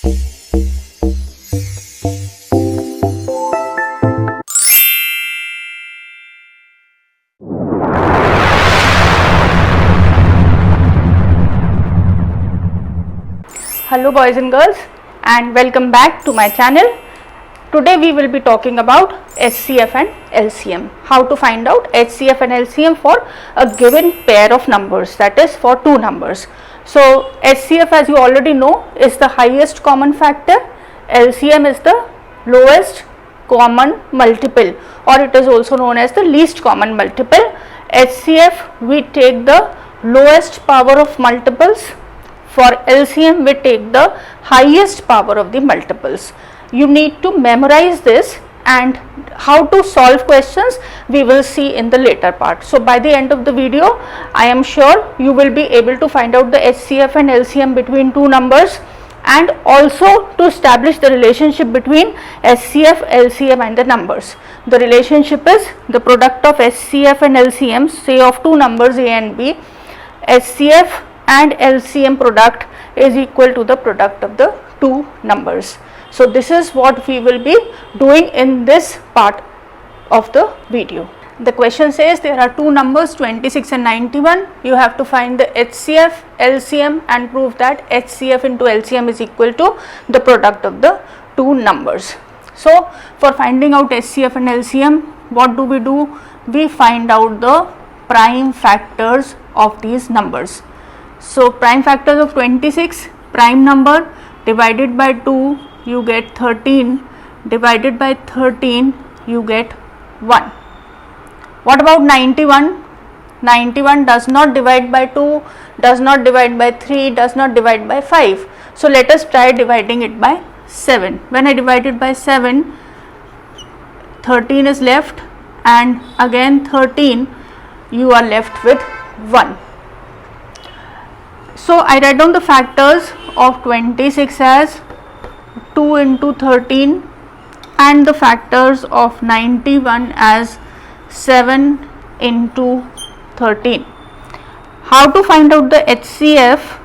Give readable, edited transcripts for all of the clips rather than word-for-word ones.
Hello boys and girls, and welcome back to my channel. Today we will be talking about HCF and LCM. How to find out HCF and LCM for a given pair of numbers, that is for two numbers. So HCF, as you already know, is the highest common factor. LCM is the lowest common multiple, or it is also known as the least common multiple. HCF, we take the lowest power of multiples. For LCM, we take the highest power of the multiples. You need to memorize this, and how to solve questions we will see in the later part. So by the end of the video, I am sure you will be able to find out the HCF and LCM between two numbers, and also to establish the relationship between HCF, LCM and the numbers. The relationship is the product of HCF and LCM, say of two numbers A and B. HCF and LCM product is equal to the product of the two numbers. So this is what we will be doing in this part of the video. The question says there are two numbers 26 and 91. You have to find the HCF, LCM and prove that HCF into LCM is equal to the product of the two numbers. So for finding out HCF and LCM, what do? We find out the prime factors of these numbers. So prime factors of 26, prime number divided by 2, you get 13, divided by 13, you get 1. What about 91? 91 does not divide by 2, does not divide by 3, does not divide by 5. So let us try dividing it by 7. When I divide it by 7, 13 is left, and again 13, you are left with 1. So I write down the factors of 26 as 2 into 13 and the factors of 91 as 7 into 13. How to find out the HCF?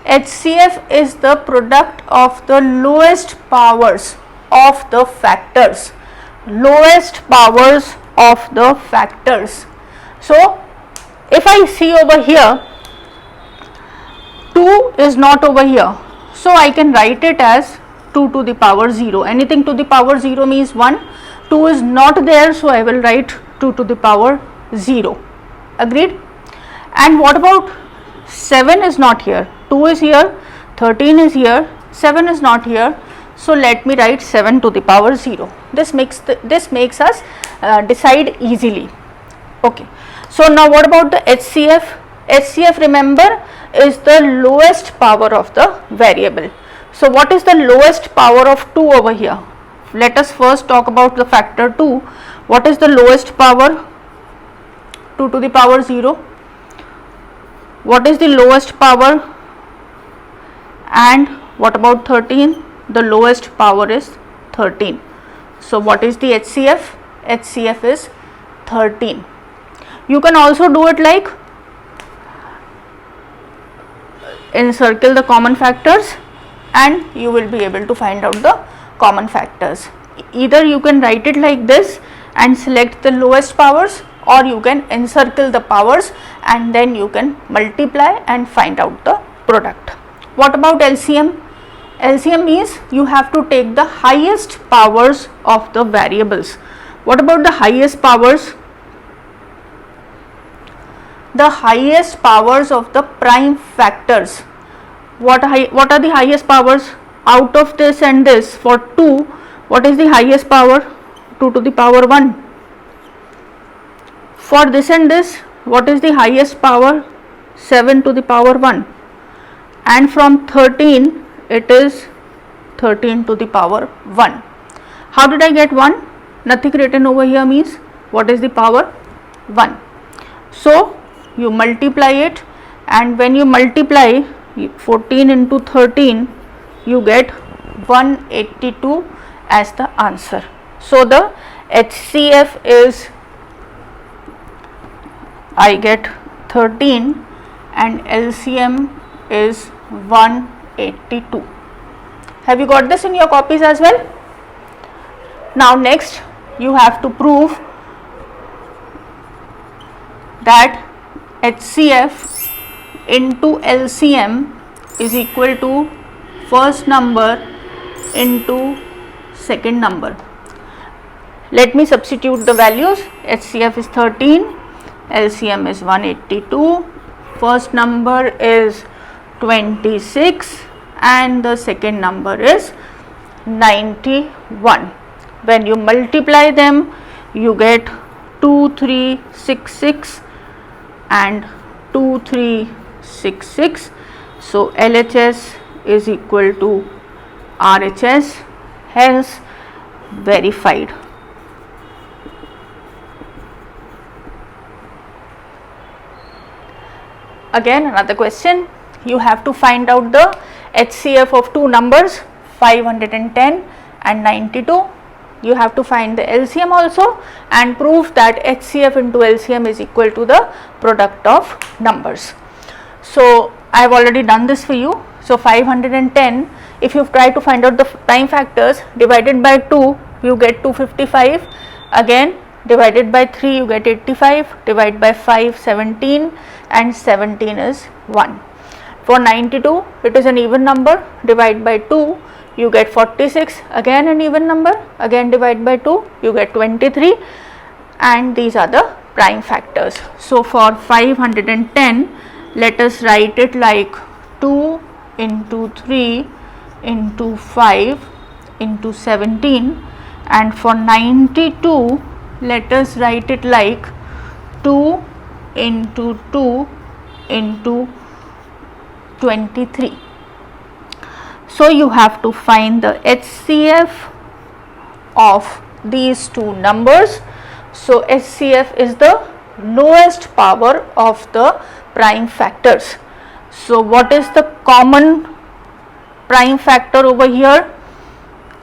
HCF is the product of the lowest powers of the factors. Lowest powers of the factors. So if I see over here, 2 is not over here, so I can write it as 2 to the power 0. Anything to the power 0 means 1. 2 is not there, so I will write 2 to the power 0. Agreed? And what about 7 is not here? 2 is here, 13 is here, 7 is not here. So let me write 7 to the power 0. This makes us decide easily. Okay. So now what about the HCF? HCF, remember, is the lowest power of the variable. So what is the lowest power of 2 over here? Let us first talk about the factor 2. What is the lowest power? 2 to the power 0. What is the lowest power? And what about 13? The lowest power is 13. So what is the HCF? HCF is 13. You can also do it like encircle the common factors and you will be able to find out the common factors. Either you can write it like this and select the lowest powers, or you can encircle the powers and then you can multiply and find out the product. What about LCM? LCM means you have to take the highest powers of the variables. What about the highest powers? The highest powers of the prime factors. What are the highest powers? Out of this and this, for 2, what is the highest power? 2 to the power 1. For this and this, what is the highest power? 7 to the power 1. And from 13, it is 13 to the power 1. How did I get 1? Nothing written over here means what is the power? 1. So you multiply it, and when you multiply 14 into 13, you get 182 as the answer. So the HCF is, I get 13 and LCM is 182. Have you got this in your copies as well? Now next you have to prove that HCF into LCM is equal to first number into second number. Let me substitute the values. HCF is 13, LCM is 182, first number is 26 and the second number is 91. When you multiply them, you get 2366 and 2366. So LHS is equal to RHS, hence verified. Again another question, you have to find out the HCF of two numbers 510 and 92. You have to find the LCM also and prove that HCF into LCM is equal to the product of numbers. So I have already done this for you. So 510, if you try to find out the prime factors, divided by 2 you get 255, again divided by 3 you get 85, divide by 5 17 and 17 is 1. For 92 it is an even number, divide by 2 you get 46, again an even number, again divide by 2 you get 23, and these are the prime factors. So for 510 let us write it like 2 into 3 into 5 into 17, and for 92 let us write it like 2 into 2 into 23. So you have to find the HCF of these two numbers. So HCF is the lowest power of the prime factors. So what is the common prime factor over here?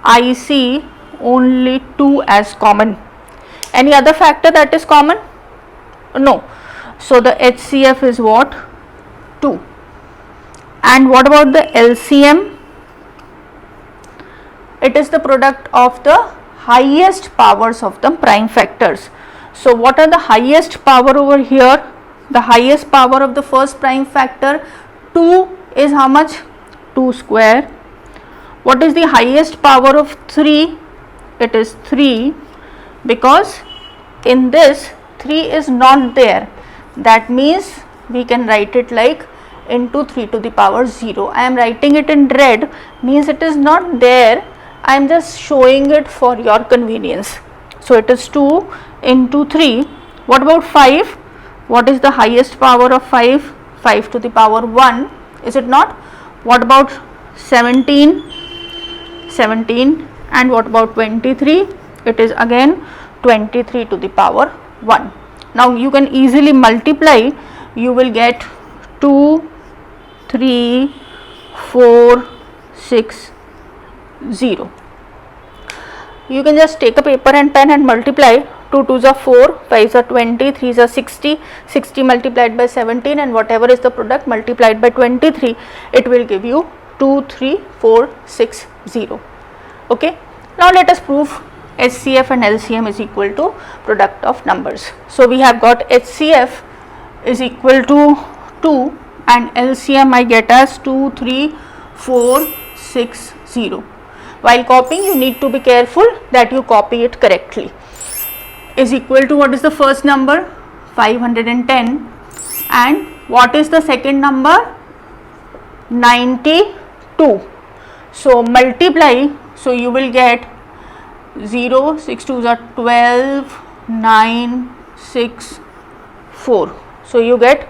I see only 2 as common. Any other factor that is common? No. So the HCF is what? 2. And what about the LCM? It is the product of the highest powers of the prime factors. So what are the highest power over here? The highest power of the first prime factor 2 is how much? 2 square. What is the highest power of 3? It is 3, because in this 3 is not there. That means we can write it like into 3 to the power 0. I am writing it in red, means it is not there. I am just showing it for your convenience. So it is 2 into 3. What about 5? What is the highest power of 5? 5 to the power 1, is it not? What about 17? 17. And what about 23? It is again 23 to the power 1. Now you can easily multiply. You will get 2, 3, 4, 6, 0. You can just take a paper and pen and multiply. 2 2s are 4, 5s are 20, 3s are 60, 60 multiplied by 17, and whatever is the product multiplied by 23, it will give you 2, 3, 4, 6, 0. Okay. Now let us prove HCF and LCM is equal to product of numbers. So we have got HCF is equal to 2 and LCM I get as 2, 3, 4, 6, 0. While copying you need to be careful that you copy it correctly. Is equal to, what is the first number? 510, and what is the second number? 92. So multiply, so you will get 0, 6 2s are 12, 9, 6, 4. So you get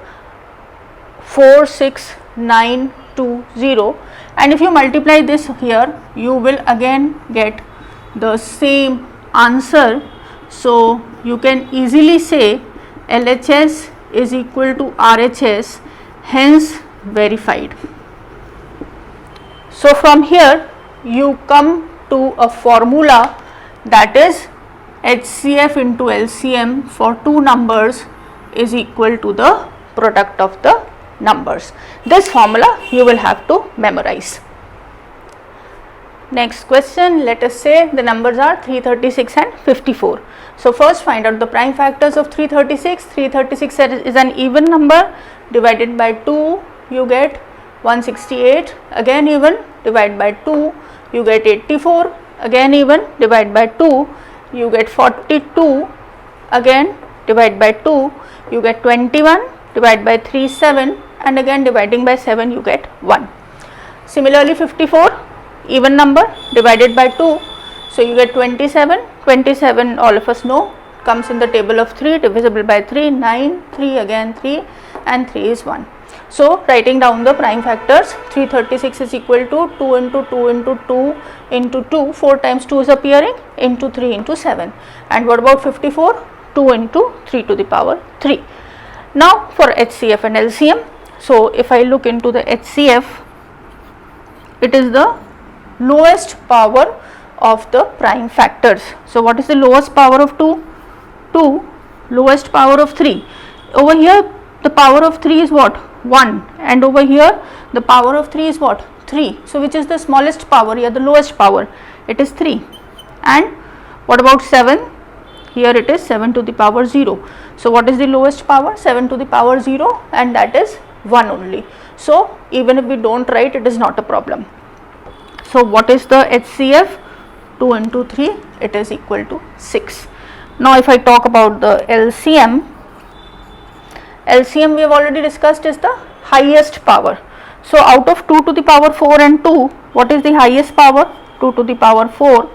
4, 6, 9, 2, 0, and if you multiply this here, you will again get the same answer. So you can easily say LHS is equal to RHS, hence verified. So from here you come to a formula, that is HCF into LCM for two numbers is equal to the product of the numbers. This formula you will have to memorize. Next question, let us say the numbers are 336 and 54. So first find out the prime factors of 336. 336 is an even number, divided by 2 you get 168, again even, divide by 2 you get 84, again even, divide by 2 you get 42, again divide by 2 you get 21, divide by 3 7, and again dividing by 7 you get 1. Similarly 54, even number, divided by 2, so you get 27. 27 all of us know comes in the table of 3, divisible by 3, 9, 3 again 3, and 3 is 1. So writing down the prime factors, 336 is equal to 2 into 2 into 2 into 2, 4 times 2 is appearing, into 3 into 7. And what about 54? 2 into 3 to the power 3. Now for HCF and LCM, so if I look into the HCF, it is the lowest power of the prime factors. So what is the lowest power of 2? 2. Lowest power of 3. Over here the power of 3 is what? 1, and over here the power of 3 is what? 3. So which is the smallest power here, the lowest power? It is 3. And what about 7? Here it is 7 to the power 0. So what is the lowest power? 7 to the power 0, and that is 1 only. So even if we don't write, it is not a problem. So what is the HCF? 2 into 3, it is equal to 6. Now if I talk about the LCM, LCM we have already discussed is the highest power. So out of 2 to the power 4 and 2, what is the highest power? 2 to the power 4.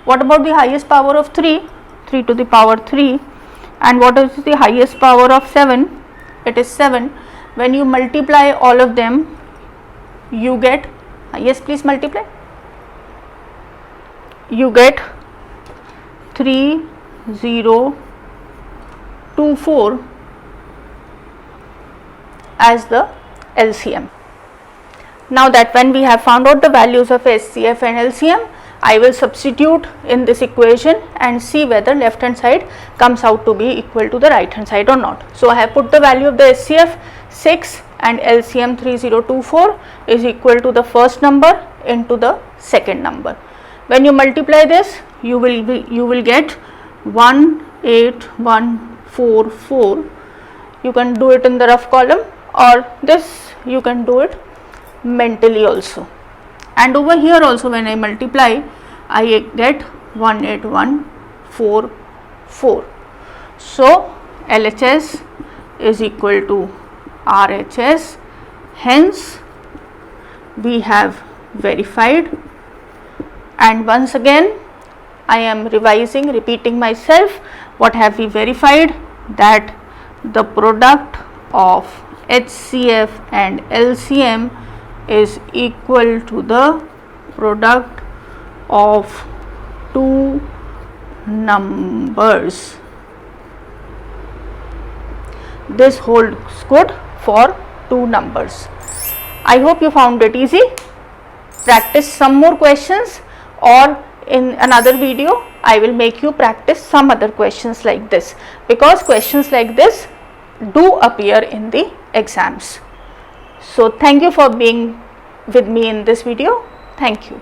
What about the highest power of 3? 3 to the power 3. And what is the highest power of 7? It is 7. When you multiply all of them, you get, yes please multiply, you get 3024 as the LCM. Now that when we have found out the values of HCF and LCM, I will substitute in this equation and see whether left hand side comes out to be equal to the right hand side or not. So I have put the value of the HCF 6 and LCM 3024 is equal to the first number into the second number. When you multiply this, you will get 18144. You can do it in the rough column, or this you can do it mentally also. And over here also when I multiply, I get 18144. So LHS is equal to RHS. Hence we have verified. And once again I am repeating myself, what have we verified? That the product of HCF and LCM is equal to the product of two numbers. This holds good for two numbers. I hope you found it easy. Practice some more questions, or in another video I will make you practice some other questions like this, because questions like this do appear in the exams. So thank you for being with me in this video. Thank you.